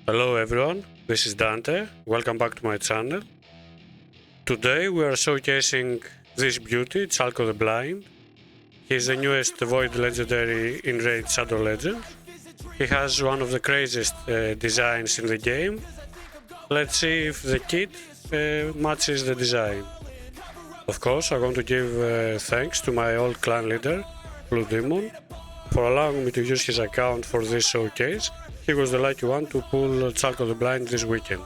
Hello everyone, this is Dante, welcome back to my channel. Today we are showcasing this beauty, Chalco the Blind. He is the newest Void legendary in Raid Shadow Legends. He has one of the craziest designs in the game. Let's see if the kit matches the design. Of course, I want to give thanks to my old clan leader, Blue Demon, for allowing me to use his account for this showcase. He was the lucky one to pull Chalco the Blind this weekend.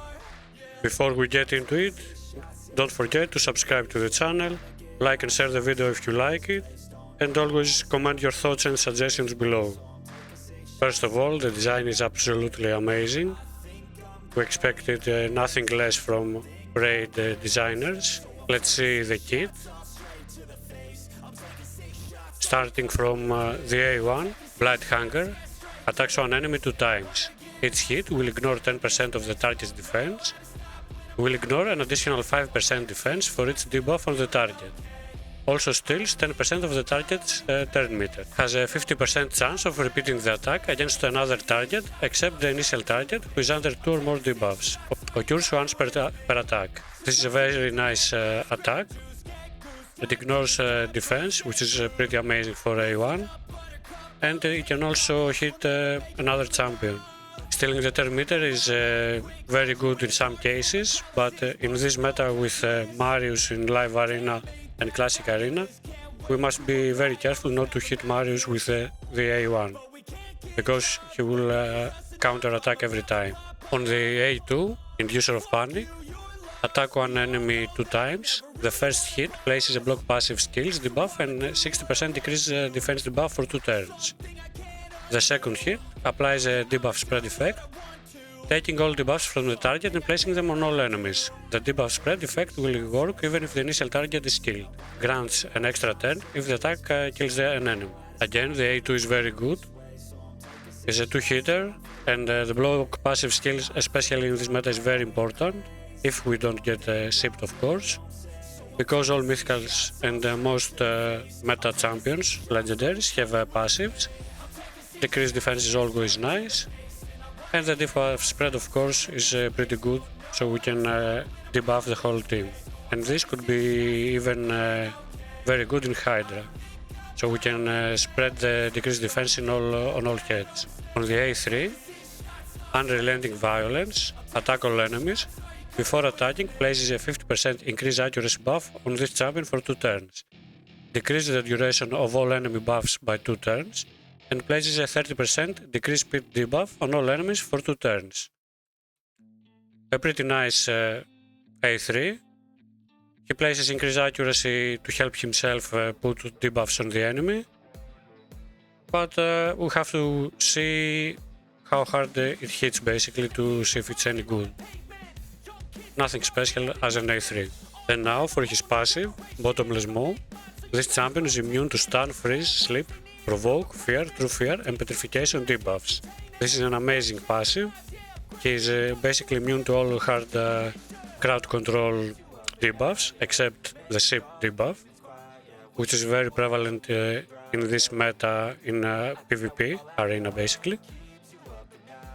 Before we get into it, don't forget to subscribe to the channel, like and share the video if you like it, and always comment your thoughts and suggestions below. First of all, the design is absolutely amazing. We expected nothing less from Raid designers. Let's see the kit. Starting from the A1, Blind Hunger. Attacks one enemy 2 times. Each hit will ignore 10% of the target's defense. Will ignore an additional 5% defense for each debuff on the target. Also steals 10% of the target's turn meter. Has a 50% chance of repeating the attack against another target except the initial target who is under 2 or more debuffs. Occurs once per attack. This is a very nice attack. It ignores defense, which is pretty amazing for A1. And it can also hit another champion. Stealing the turn meter is very good in some cases, but in this meta with Marius in live arena and classic arena, we must be very careful not to hit Marius with the A1, because he will counter attack every time. On the A2, Inducer of Panic, attack one enemy 2 times. The first hit places a block passive skills debuff and 60% decrease defense debuff for 2 turns. The second hit applies a debuff spread effect, taking all debuffs from the target and placing them on all enemies. The debuff spread effect will work even if the initial target is killed. Grants an extra turn if the attack kills an enemy. Again, the A2 is very good. It's a 2-hitter, and the block passive skills, especially in this meta, is very important. If we don't get shipped, of course, because all mythicals and most meta champions, legendaries, have passives. Decreased defense is always nice, and the debuff spread, of course, is pretty good, so we can debuff the whole team. And this could be even very good in Hydra, so we can spread the decreased defense on all heads. On the A3, Unrelenting Violence, attack all enemies. Before attacking, places a 50% increased accuracy buff on this champion for 2 turns. Decreases the duration of all enemy buffs by 2 turns, and places a 30% decreased speed debuff on all enemies for 2 turns. A pretty nice A3. He places increased accuracy to help himself put debuffs on the enemy, but we have to see how hard it hits basically to see if it's any good. Nothing special as an A3. And now for his passive, Bottomless Maw. This champion is immune to stun, freeze, sleep, provoke, fear, true fear and petrification debuffs. This is an amazing passive. He is basically immune to all hard crowd control debuffs except the ship debuff, which is very prevalent in this meta in PvP arena basically.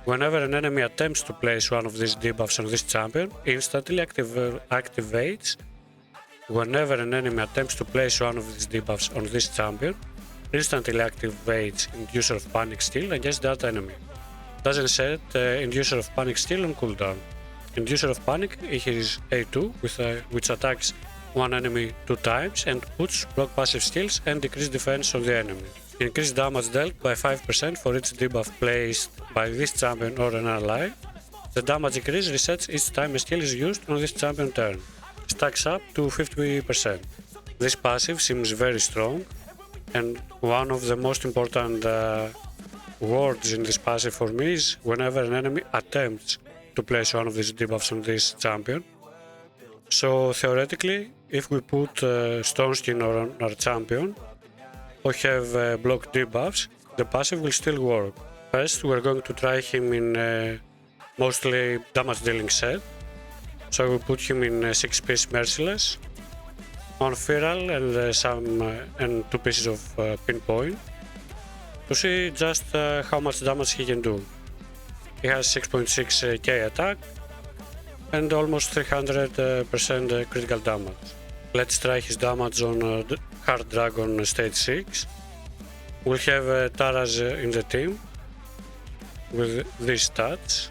Whenever an enemy attempts to place one of these debuffs on this champion, instantly activates. Whenever an enemy attempts to place one of these debuffs on this champion, instantly activates Inducer of Panic skill against that enemy. Doesn't set Inducer of Panic skill on cooldown. Inducer of Panic is A2, which attacks one enemy 2 times and puts block passive skills and decreased defense on the enemy. Increased damage dealt by 5% for each debuff placed by this champion or an ally. The damage increase resets each time a skill is used on this champion turn. Stacks up to 50%. This passive seems very strong, and one of the most important words in this passive for me is whenever an enemy attempts to place one of these debuffs on this champion. So theoretically, if we put Stone Skin on our champion, or have block debuffs, the passive will still work. First, we're going to try him in mostly damage dealing set. So we put him in 6-piece Merciless, 1 Feral and 2 pieces of Pinpoint to see just how much damage he can do. He has 6.6k attack and almost 300% critical damage. Let's try his damage on Hard Dragon stage 6. We'll have Taras in the team with these stats: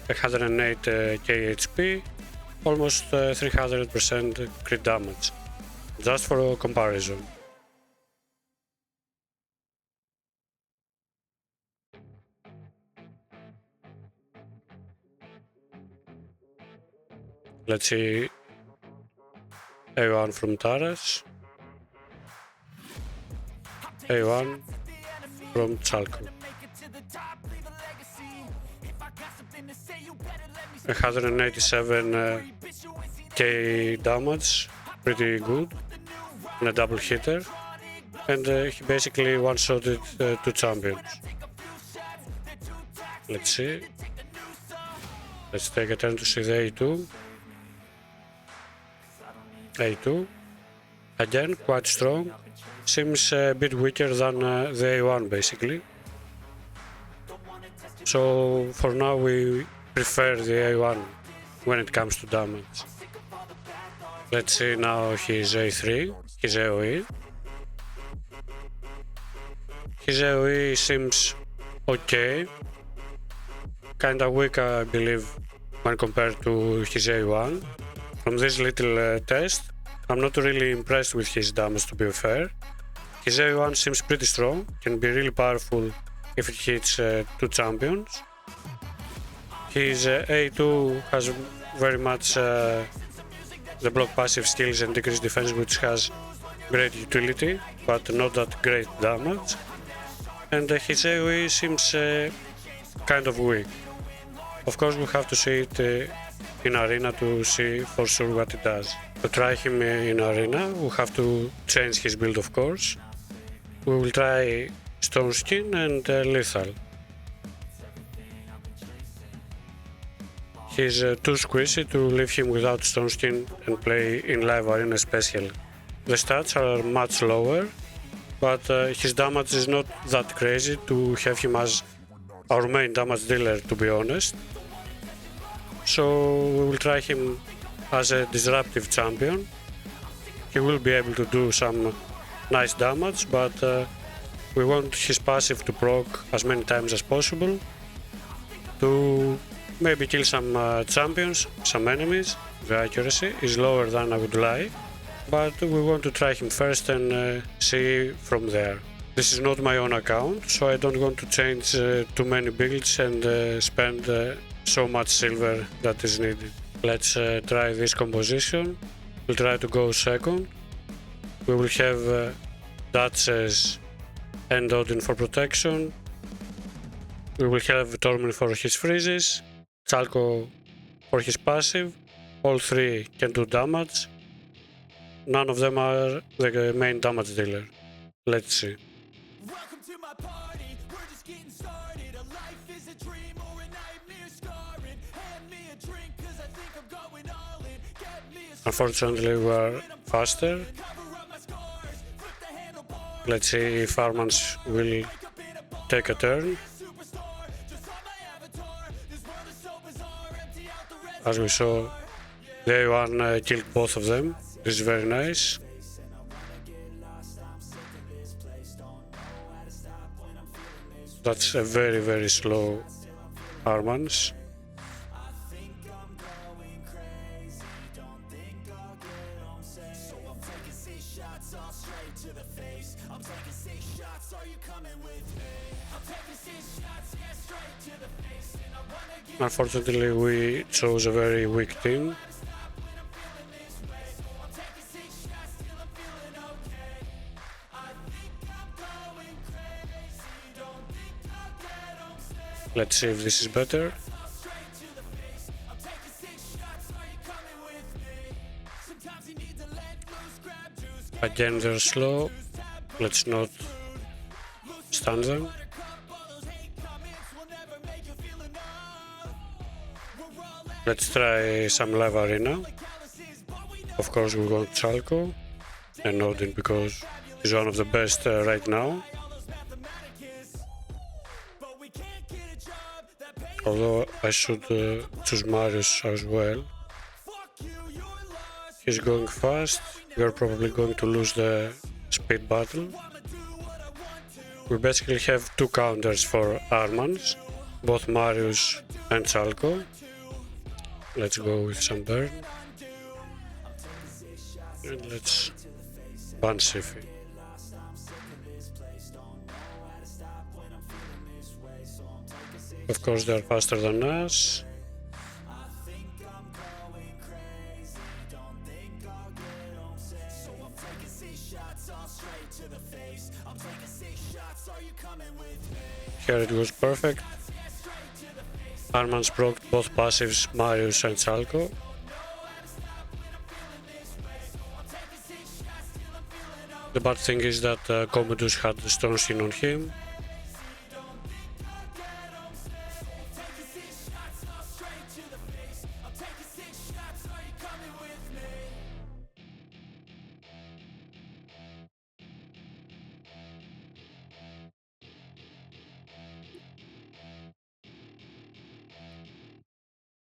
108k HP, almost 300% crit damage, just for a comparison. Let's see A1 from Taras, A1 from Chalco. 187k damage, pretty good, and a double hitter, and he basically one-shotted two champions. Let's see. Let's take a turn to see the A2. A2, again quite strong, seems a bit weaker than the A1 basically. So for now we prefer the A1 when it comes to damage. Let's see now his A3, his AoE. His AoE seems okay, kinda weak I believe when compared to his A1. From this little test, I'm not really impressed with his damage to be fair. His A1 seems pretty strong, can be really powerful if it hits two champions. His A2 has very much the block passive skills and decreased defense, which has great utility, but not that great damage. And his AoE seems kind of weak. Of course we have to see it in arena to see for sure what it does. To try him in arena, we have to change his build of course. We will try Stone Skin and Lethal. He's too squishy to leave him without Stone Skin and play in live arena special. The stats are much lower, but his damage is not that crazy to have him as our main damage dealer, to be honest. So we will try him as a disruptive champion. He will be able to do some nice damage, but we want his passive to proc as many times as possible to maybe kill some champions, some enemies. The accuracy is lower than I would like, but we want to try him first and see from there. This is not my own account, so I don't want to change too many builds and spend so much silver that is needed. Let's try this composition. We'll try to go second. We will have Duchess and Odin for protection. We will have Torment for his freezes, Chalco for his passive. All three can do damage. None of them are the main damage dealer. Let's see. Unfortunately we are faster. Let's see if Armans will take a turn. As we saw, the A1 killed both of them. This is very nice. That's a very slow Armans. Unfortunately, we chose a very weak team. Let's see if this is better. Again, they're slow. Let's not stun them. Let's try some live arena. Of course we want Chalco and Odin because he's one of the best right now. Although I should choose Marius as well. He's going fast. We are probably going to lose the speed battle. We basically have two counters for Armans, both Marius and Chalco. Let's go with some burn. And let's ban Sifi. Of course they are faster than us. Here it was perfect. Armans broke both passives, Marius and Chalco. The bad thing is that Commodus had the stone skin on him.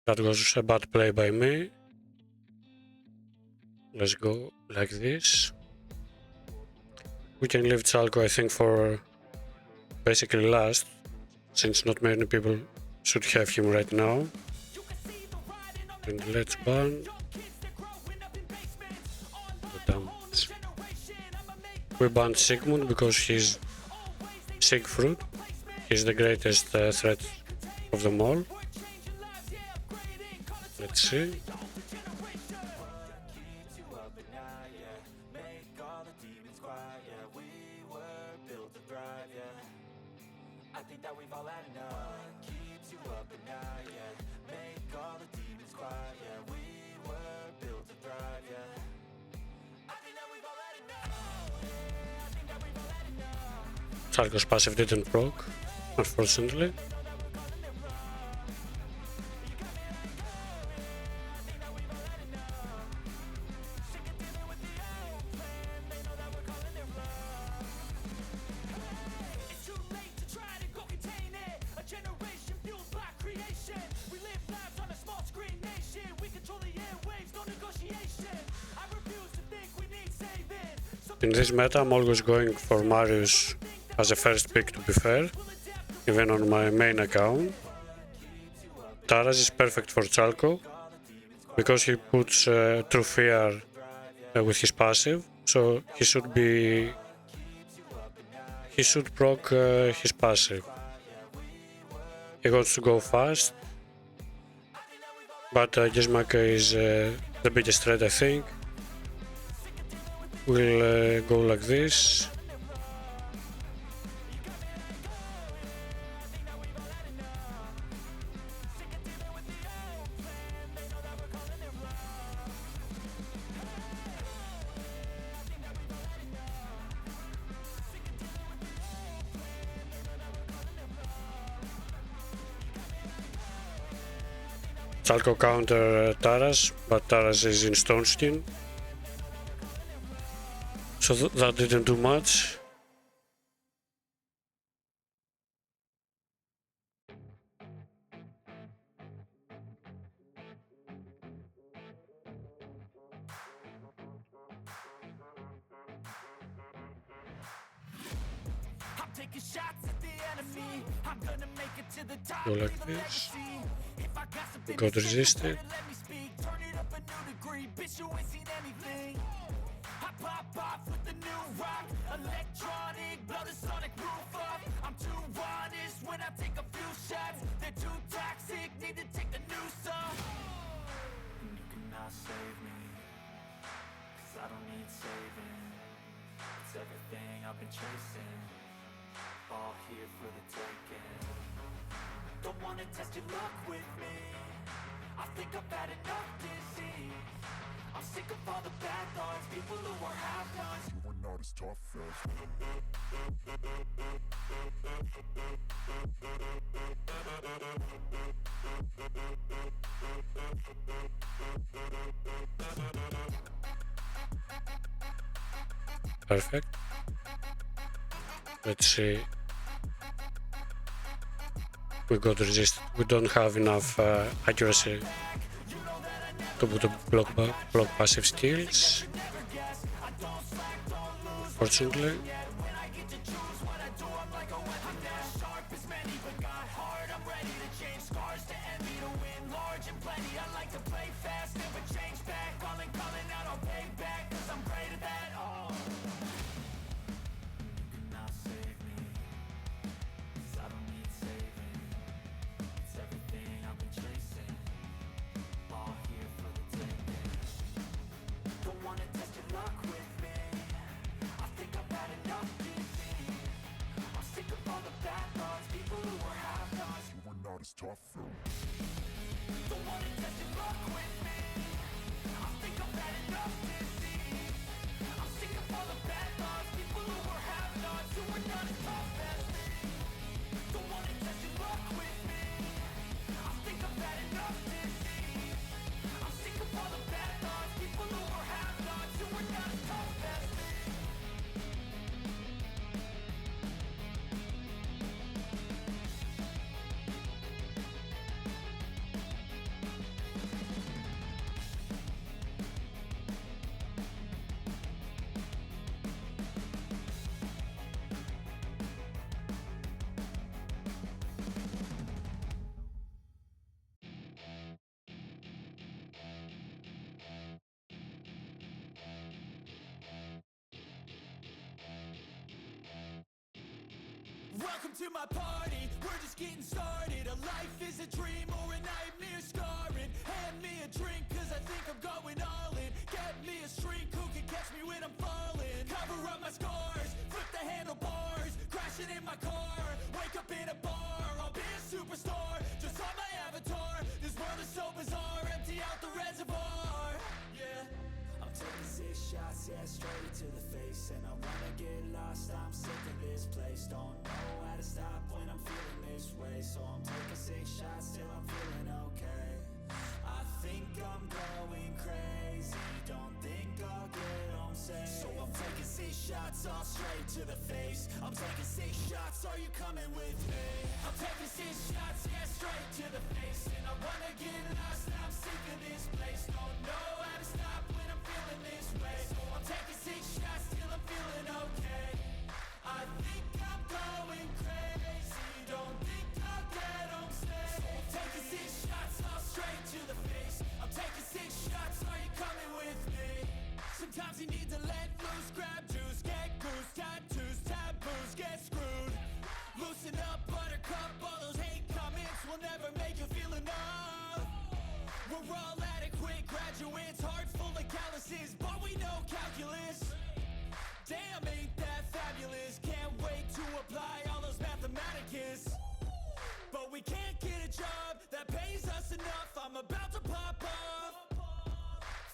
That was a bad play by me. Let's go like this. We can leave Chalco, I think, for basically last, since not many people should have him right now. And let's ban the damage. We banned Sigmund because he's Siegfried. He's the greatest threat of them all. Let's see. Chalco's passive didn't proc, unfortunately. In this meta, I'm always going for Marius as a first pick, to be fair, even on my main account. Taras is perfect for Chalco because he puts True Fear with his passive, so he should proc his passive. He wants to go fast, but Gizmak is the biggest threat, I think. We'll go like this. Chalco counter Taras, but Taras is in stone skin, so that didn't do much. Go like this. We got resisted. All here for the taking. Don't wanna test your luck with me. I think I've had enough disease. I'm sick of all the bad thoughts, people who are half-nots. You were not as tough as Perfect. Let's see. we got resisted. We don't have enough accuracy to put a block passive skills, unfortunately. Welcome to my party, we're just getting started. A life is a dream or a nightmare scarring. Hand me a drink cause I think I'm going all in. Get me a shrink who can catch me when I'm falling. Cover up my scars, flip the handlebars. Crashing in my car, wake up in a bar. I'll be a superstar, just on my avatar. This world is so bizarre, empty out the reservoir. Yeah, I'm taking 6 shots, yeah, straight to the face. And I wanna get lost, I'm sick of this place. Don't know how to stop when I'm feeling this way. So I'm taking 6 shots till I'm feeling okay. I think I'm going crazy, don't think I'll get home safe. So I'm taking 6 shots all straight to the face. I'm taking 6 shots, are you coming with me? I'm taking 6 shots, yeah, straight to the face. And I wanna get lost, I'm sick of this place. Don't know how to stop when I'm feeling this way. So I'm taking 6 shots till I'm feeling okay. I think I'm going crazy, don't think I'll get home safe. So I'm taking 6 shots all straight to the face. I'm taking 6 shots, are you coming with me? Sometimes you need to let loose, grab juice, get goose, tattoos, taboos, get screwed. Loosen up, buttercup, all those hate comments will never make you feel enough. We're all adequate graduates, heart full of calluses, but we know calculus. Damn, ain't that fabulous? Can't wait to apply all those mathematicus. But we can't get a job that pays us enough. I'm about to pop off.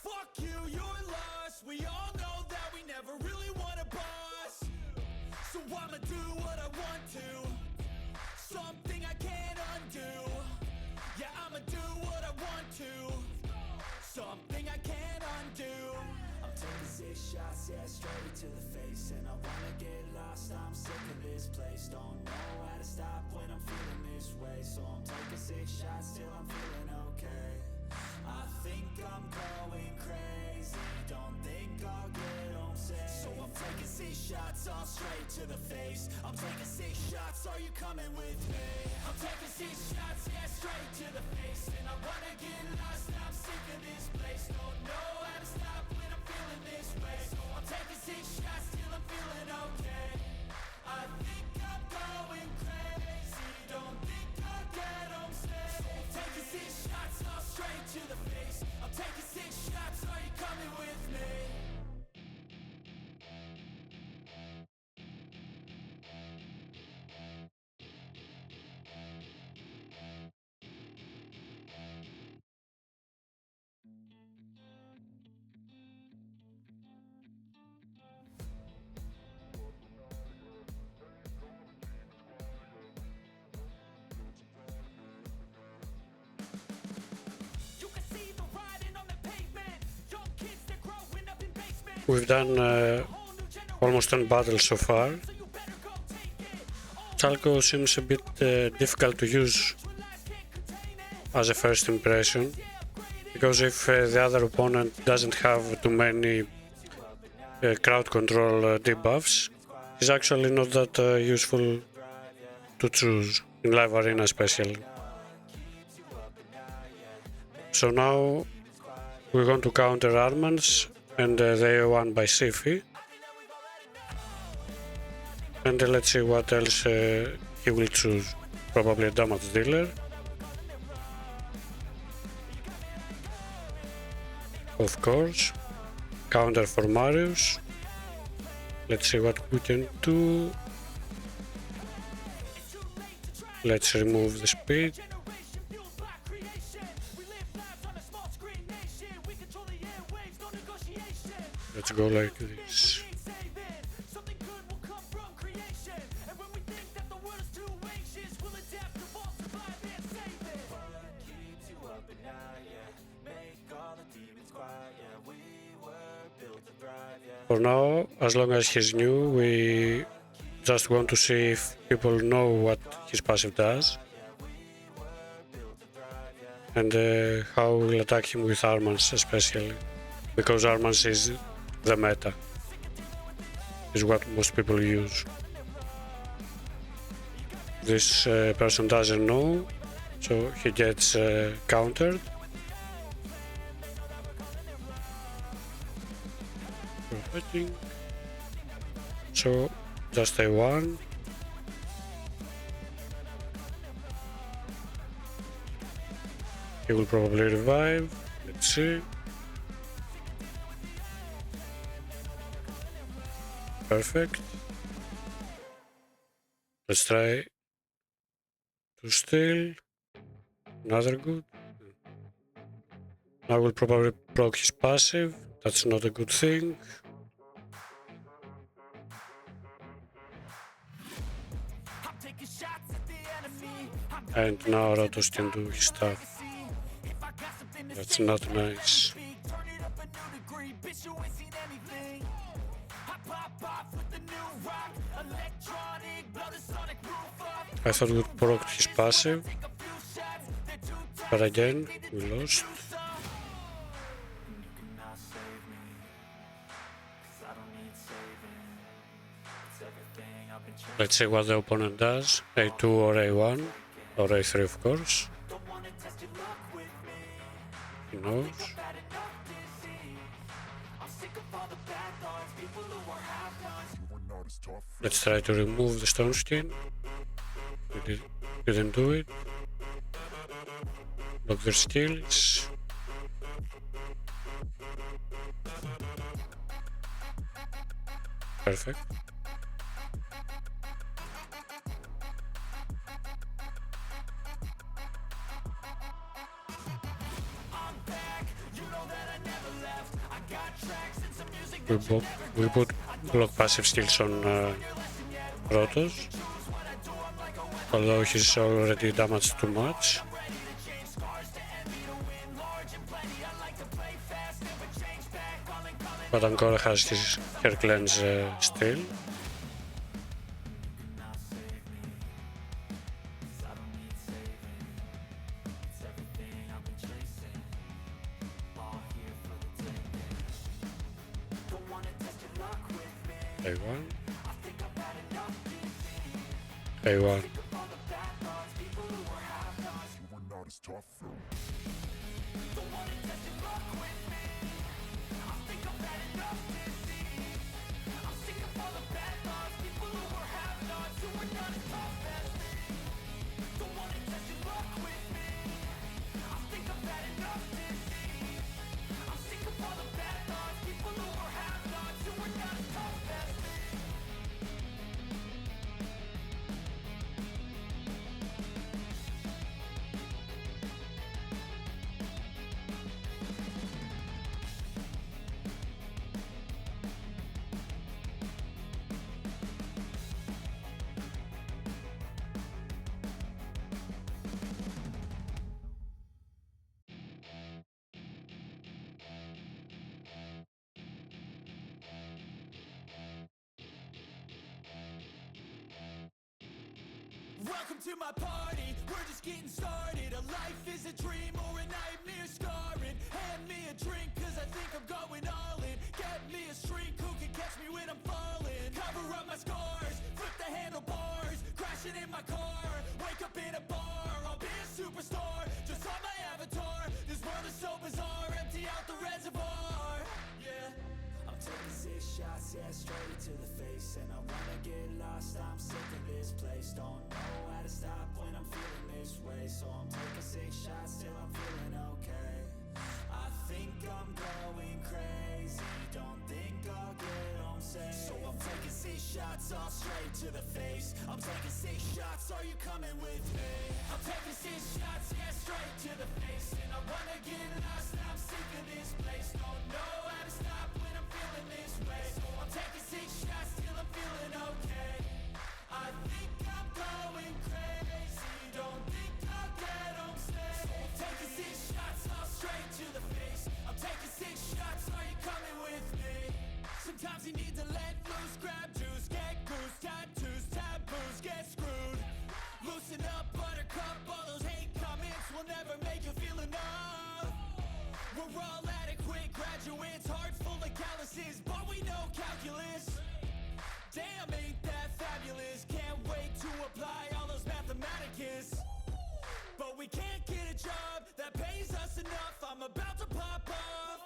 Fuck you, you're lost. We all know that we never really want a boss. So I'ma do what I want to, something I can't undo. Yeah, I'ma do what I want to, something I can't undo. I'm taking 6 shots, yeah, straight to the face. And I wanna get lost, I'm sick of this place. Don't know how to stop when I'm feeling this way. So I'm taking 6 shots till I'm feeling okay. I think I'm going crazy, don't think I'll get home safe. So I'm taking 6 shots all straight to the face. I'm taking 6 shots, are you coming with me? I'm taking 6 shots, yeah, straight to the face. And I wanna get lost, I'm sick of this place. Don't know how to stop when I'm feeling this way. So I'm taking 6 shots till I'm feeling okay. I think I'm going crazy, don't think I'll get home safe. So I'm taking 6 shots all straight to the face. I'm taking 6 shots, are you coming with me? We've done almost 10 battles so far, Chalco seems a bit difficult to use as a first impression, because if the other opponent doesn't have too many crowd control debuffs, it's actually not that useful to choose, in live arena especially. So now we're going to counter Armans and the A1 by Sifi. And let's see what else he will choose. Probably a damage dealer. Of course. Counter for Marius. Let's see what we can do. Let's remove the speed. Let's go like this. For now, as long as he's new, we just want to see if people know what his passive does and how we'll attack him with Armans especially, because Armans is the meta, is what most people use. This person doesn't know, so he gets countered. So just A1. He will probably revive. Let's see. Perfect. Let's try to steal. Another good. I will probably proc his passive. That's not a good thing. And now Rotos can do his stuff. That's not nice. I thought we'd proc his passive, but again, we lost. Let's see what the opponent does. A2 or A1, or A3 of course. He knows. Let's try to remove the stone skin. We didn't do it. Block their skills. Perfect. We put block passive skills on Rotos, although he's already damaged too much. But Ancora has her cleanse still. A1. A1. Welcome to my party, we're just getting started. A life is a dream or a nightmare scarring. Hand me a drink cause I think I'm going all in. Get me a shrink who can catch me when I'm falling. Cover up my scars, flip the handlebars. Crashing in my car, wake up in a bar. I'll be a superstar, just on my avatar. This world is so bizarre, empty out the reservoir. Yeah, I'm taking 6 shots, yeah, straight to the face. And I wanna get lost, I'm sick of this place. Don't know how to stop when I'm feeling this way. So I'm taking 6 shots till I'm feeling okay. I think I'm going crazy, don't think I'll get home safe. So I'm taking 6 shots, all straight to the face. I'm taking 6 shots, are you coming with me? I'm taking 6 shots, yeah, straight to the face. And I wanna get lost, I'm sick of this place. Don't know how to stop when I'm feeling this way. So I'm taking 6 shots till I'm feeling okay. I think I'm going crazy, don't think I'll get home safe. So I'm taking 6 shots, all straight to the face. I'm taking 6 shots, are you coming with me? Sometimes you need to let loose, grab juice, get goose, tattoos, taboos, get screwed. Loosen up, buttercup, all those hate comments will never make you feel enough. We're all adequate graduates, heart full of calluses, but we know calculus. Damn, ain't that fabulous? Can't wait to apply all those mathematicus. But we can't get a job that pays us enough. I'm about to pop off.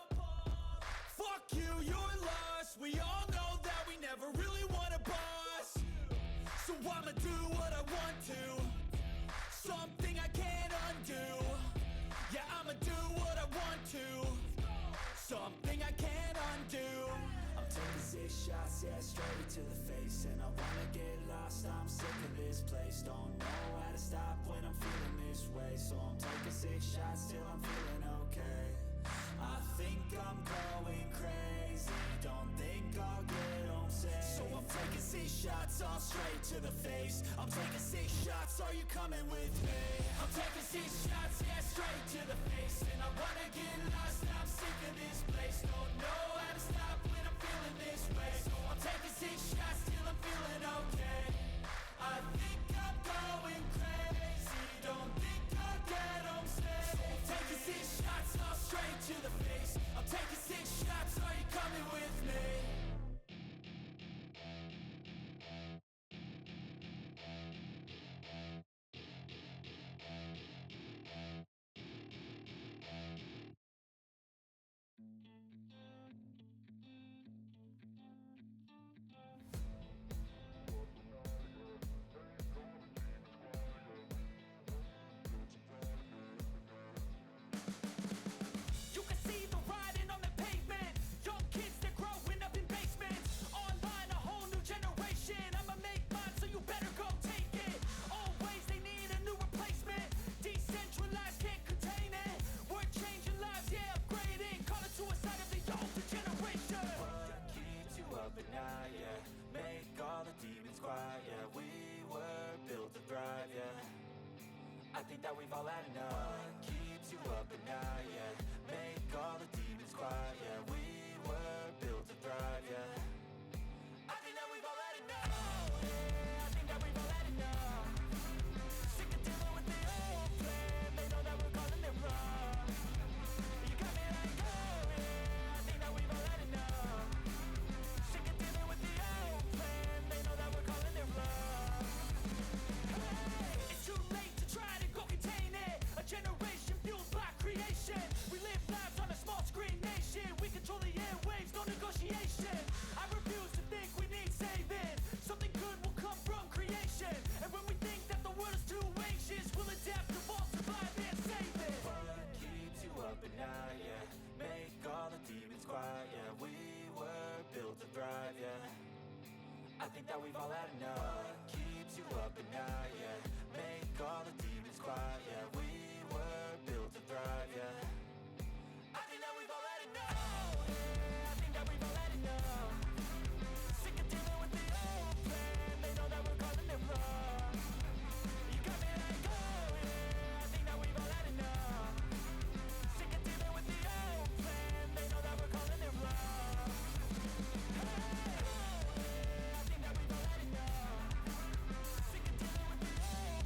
Fuck you, you're lost. We all know that we never really want a boss. So I'ma do what I want to, something I can't undo. Yeah, I'ma do what I want to, something I can't undo. I'm taking 6 shots, yeah, straight to the face. And I wanna get lost, I'm sick of this place. Don't know how to stop when I'm feeling this way. So I'm taking 6 shots till I'm feeling okay. I think I'm going crazy, don't think I'll get home safe. So I'm taking 6 shots, all straight to the face. I'm taking 6 shots, are you coming with me? I'm taking 6 shots, yeah, straight to the face. And I wanna get lost, I'm sick of this place. Don't know how to stop when I'm feeling this way. So I'm taking 6 shots till I'm feeling okay. I think I'm going crazy, don't think I'll get home safe. So I'm taking 6 shots, all straight to the face. I'm taking 6 shots, are you coming with me? I think that we've all had enough. What keeps you up at night, yeah? Make all the demons quiet, yeah. We were built to thrive, yeah. I think that we've all had enough. Yeah, I think that we've all had enough. Sick of dealing with the old plan. They know that we're calling it wrong. You got me like, oh yeah, I think that we've all had enough. Sick of dealing with the old plan. They know that we're calling it wrong. Hey, it's too late to try to go contain it. A generation fueled by creation. We live lives on a small screen nation. We control the airwaves, no negotiation. I refuse to think we need saving. Something good will come from creation. And when we think that the world is too anxious, we'll adapt, evolve, survive, and save it. What keeps you up at night, yeah? Make all the demons quiet, yeah. We were built to thrive, yeah. I think that we've all had enough. What keeps you up at night, yeah? Make all the demons quiet, yeah. We were built to thrive, yeah. I think that we've all had enough. Yeah, I think that we've all had enough. Sick of dealing with the old plan. They know that we're calling it wrong. You got me like, oh yeah, I think that we've all had enough. Sick of dealing with the old plan. They know that we're calling it wrong. Hey, oh yeah, I think that we've all had enough. Sick of dealing with the old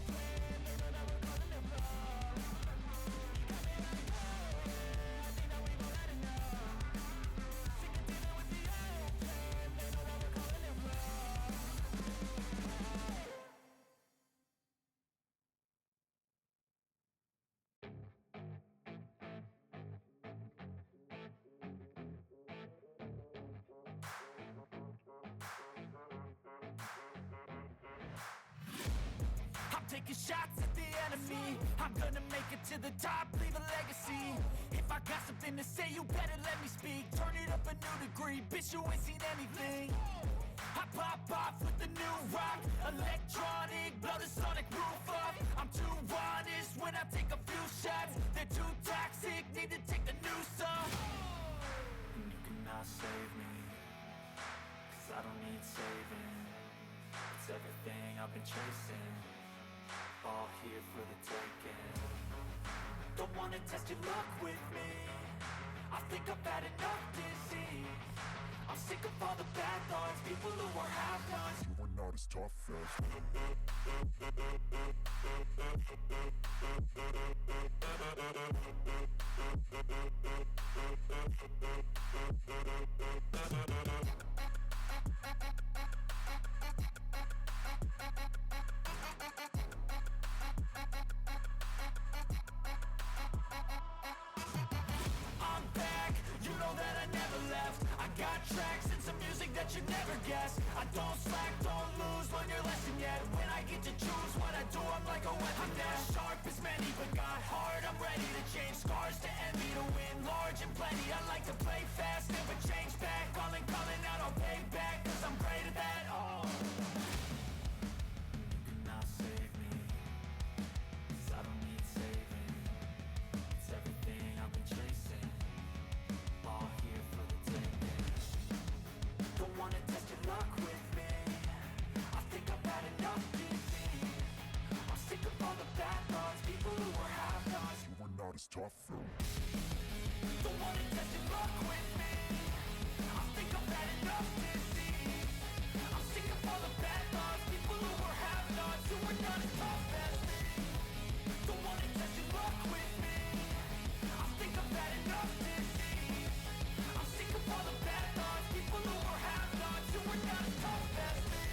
taking shots at the enemy. I'm gonna make it to the top, leave a legacy. If I got something to say, you better let me speak. Turn it up a new degree, bitch, you ain't seen anything. I pop off with the new rock, electronic, blow the sonic roof up. I'm too honest when I take a few shots. They're too toxic, need to take the noose off. And you cannot save me, 'cause I don't need saving. It's everything I've been chasing, all here for the taking. Don't wanna test your luck with me, I think I've had enough disease. I'm sick of all the bad thoughts, people who are half-nots. You were not as tough as I'm back, you know that I never left. I got tracks and some music that you never guess. I don't slack, don't lose, learn your lesson yet. When I get to choose what I do, I'm like a weapon. I'm not sharp as many, but got heart. I'm ready to change scars to envy, to win large and plenty. I like to play fast, never change back. Calling out, I'll pay back, 'cause I'm great at that. Oh, you cannot save me, 'cause I don't need saving. It's everything I've been chasing, all here for the taking. Don't wanna test your luck with me, I think I've had enough disease. I'm sick of all the bad thoughts, people who are half-nots. you were not as tough as Don't wanna test your luck with me, I think I've had enough disease. I'm sick of all the bad thoughts, people who are half-nots, who are not as tough as me. Don't wanna test your luck with me, I think I've had enough disease. I'm sick of all the bad thoughts, people who are half-nots, who are not as tough as me.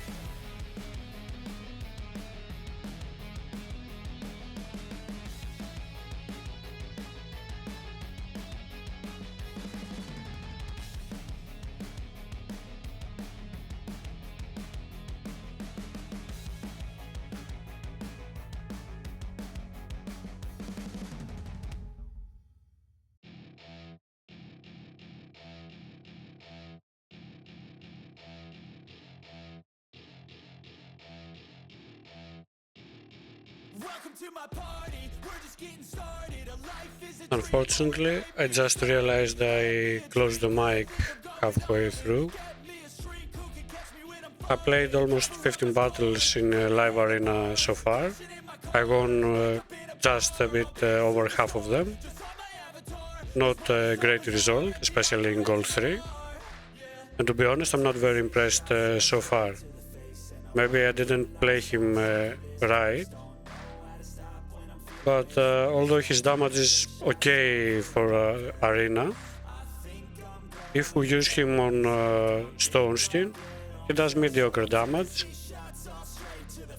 Welcome to my party, we're just getting started. A life is a Unfortunately, I just realized I closed the mic halfway through. I played almost 15 battles in a live arena so far. I won just a bit over half of them. Not a great result, especially in Gold 3. And to be honest, I'm not very impressed so far. Maybe I didn't play him right. But although his damage is okay for arena, if we use him on Stonestein, he does mediocre damage.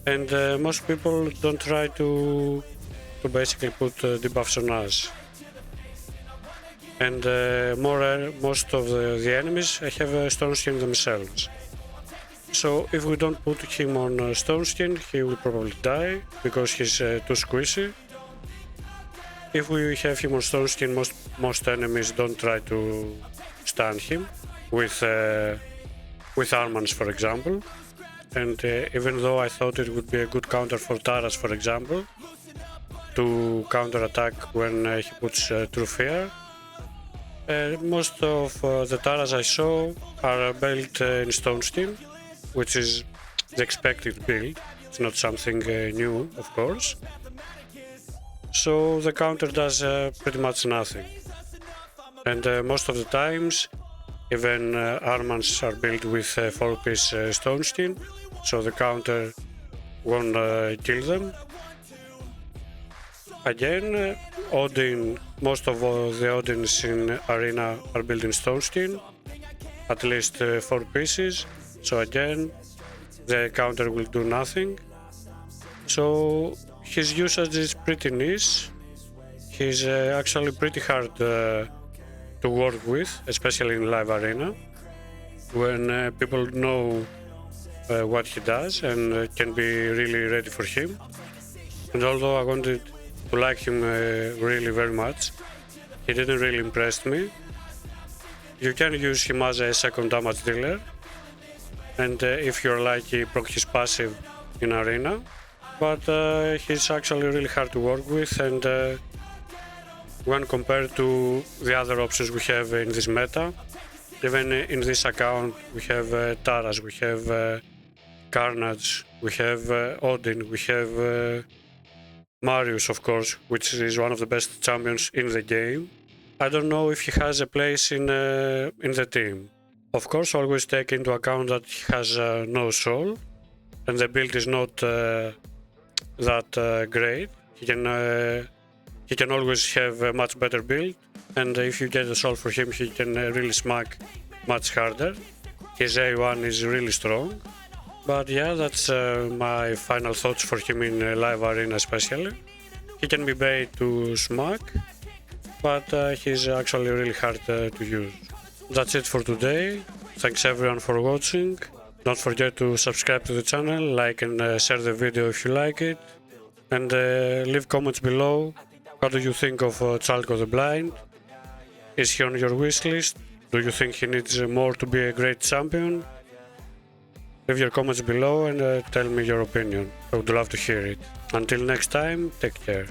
And most people don't try to basically put debuffs on us. And most of the enemies have Stonestein themselves. So if we don't put him on Stonestein, he will probably die because he's too squishy. If we have him on Stonestein, most enemies don't try to stun him with Armans, for example. And even though I thought it would be a good counter for Taras, for example, to counter attack when he puts True Fear, most of the Taras I saw are built in Stonestein, which is the expected build. It's not something new, of course. So the counter does pretty much nothing. And most of the times, even Armans are built with 4-piece Stonestein, so the counter won't kill them. Again, Odin, most of the Odins in Arena are built in Stonestein, at least 4 pieces, so again, the counter will do nothing. So his usage is pretty niche. He's actually pretty hard to work with, especially in live arena, when people know what he does and can be really ready for him. And although I wanted to like him really very much, he didn't really impress me. You can use him as a second damage dealer, and if you're lucky, proc his passive in arena, but he's actually really hard to work with, and when compared to the other options we have in this meta, even in this account we have Taras, we have Carnage, we have Odin, we have Marius, of course, which is one of the best champions in the game. I don't know if he has a place in the team. Of course, always take into account that he has no soul, and the build is not that great. He can always have a much better build, and if you get a soul for him, he can really smack much harder. His A1 is really strong. But yeah, that's my final thoughts for him in live arena especially. He can be bait to smack, but he's actually really hard to use. That's it for today. Thanks everyone for watching. Don't forget to subscribe to the channel, like and share the video if you like it. And leave comments below. What do you think of Chalco the Blind? Is he on your wish list? Do you think he needs more to be a great champion? Leave your comments below and tell me your opinion. I would love to hear it. Until next time, take care.